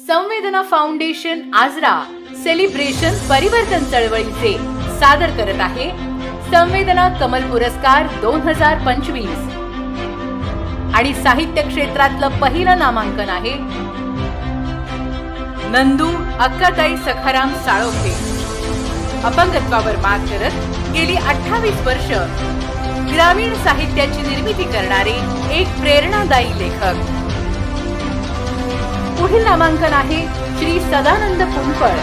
संवेदना foundation Ajara celebration परिवर्तन चळवळीचे सादर करत आहे संवेदना कमल पुरस्कार 2025 आणि साहित्य क्षेत्रातलं पहिलं नामांकन आहे नंदू अक्काताई सखाराम साळोखे। अपंगत्वावर मात करत गेली 28 वर्ष ग्रामीण साहित्याची निर्मिती करणारे एक प्रेरणादायी लेखक। पुढील नामांकन आहे श्री सदानंद पुंपळ।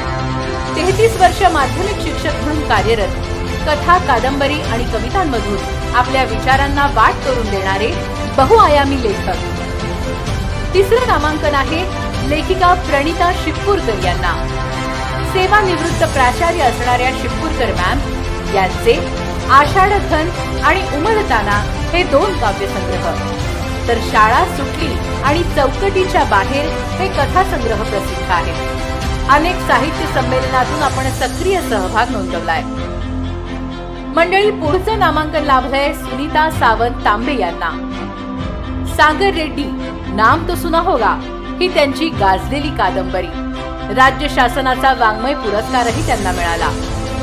33 वर्ष माध्यमिक शिक्षक म्हणून कार्यरत, कथा, कादंबरी आणि कवितांमधून आपल्या विचारांना वाट करून देणारे बहुआयामी लेखक। तिसरं नामांकन आहे लेखिका प्रणिता शिपूरकर यांना। सेवानिवृत्त प्राचार्य असणाऱ्या शिपूरकर मॅम यांचे आषाढघन आणि उमलताना हे 2 काव्यसंग्रह, तर शाळा सुटली आणि चौकटीच्या बाहेर हे कथासंग्रह प्रसिद्ध आहेत। अनेक साहित्य संमेलनातून आपण सक्रिय सहभाग नोंदवलाय। मंडळी, पुढचं नामांकन लाभलंय सुनीता सावंत तांबे यांना। सागर रेड्डी नाम तो सुना होगा ही त्यांची गाजलेली कादंबरी। राज्य शासनाचा वाङ्मय पुरस्कारही त्यांना मिळाला।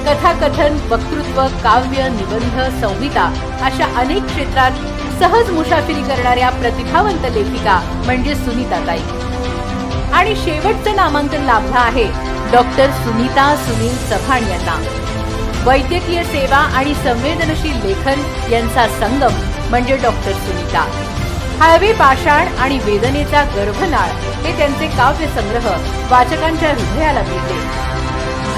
कथाकथन, वक्तृत्व, काव्य, निबंध, संहिता अशा अनेक क्षेत्रात सहज मुसाफिरी करणाऱ्या प्रतिभावंत लेखिका म्हणजे सुनीताताई। आणि शेवटचं नामांकन लाभलं आहे डॉक्टर सुनीता सुनील चव्हाण यांना। वैद्यकीय सेवा आणि संवेदनशील लेखन यांचा संगम म्हणजे डॉक्टर सुनीता। हळवे पाषाण आणि वेदनेचा गर्भनाळ हे त्यांचे काव्यसंग्रह वाचकांच्या हृदयाला भिडले।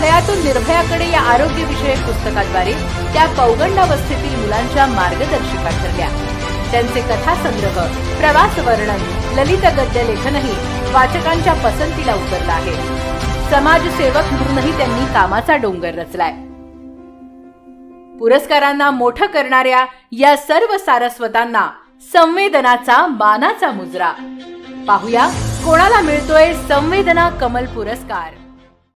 भयातून निर्भयाकडे या आरोग्यविषयक पुस्तकाद्वारे त्या पौगंडावस्थेतील मुलांच्या मार्गदर्शिका ठरल्या। त्यांचे कथासंग्रह, प्रवास वर्णन, ललित गद्य लेखनही वाचकांच्या पसंतीला उतरलं आहे। समाजसेवक म्हणूनही त्यांनी कामाचा डोंगर रचलाय। पुरस्कारांना मोठं करणाऱ्या या सर्व सारस्वतांना संवेदनाचा मानाचा मुजरा। पाहूया कोणाला मिळतोय संवेदना कमल पुरस्कार।